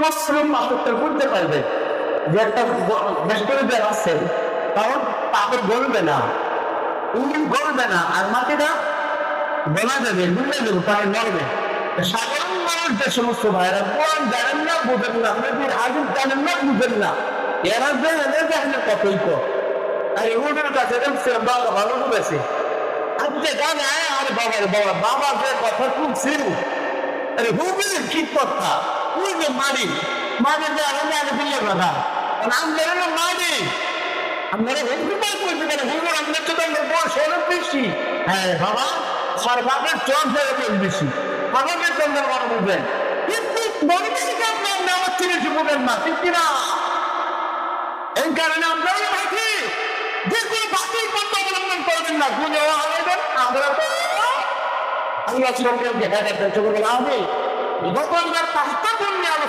মুসলিম পাথরটা করতে পারবে যে একটা বেষ্টনীদের আছে, কারণ পাথর গলবে না, ইঞ্জিন গলবে না, আর মাটিটা গলা যাবে, ডুবে যাবে, তাই নড়বে। সাধারণ মানুষ যে সমস্ত ভাইরা কোরআন জানেন না, বুঝেন না, নবীর হাদিস জানেন না, বুঝেন না, এরা যে এদের দেখেন কতই কর। আর ইহুদের কাছে দেখছিলাম বাবা ভালো বলেছে, আজকে জানে আরে বাবার বাবা বাবা যে কথা শুনছিল, আরে হুবির কি কথা, তুই যে মারি মারি যে আমি আগে দিলে কথা, আমরা হলো মারি, আপনারা হুকুমার করতে পারেন, হুকুর আপনার তো বয়স অনেক বেশি। হ্যাঁ বাবা, আমার বাপের চোখ ধরে বেশি, আমাদের চন্দ্র বড় বুঝবেন, কিন্তু মরিকে আপনার নেওয়ার থেকে বুঝেন না, ঠিক কিনা? এই কারণে আমরা বাকি যে কোনো বাকি পথ অবলম্বন করবেন না, গুণে হবেন। আমরা তো আল্লাহ দেখা দেখবেন চোখে বলা হবে, গতবার পাঁচটা গুণ নিয়ে আলোচনা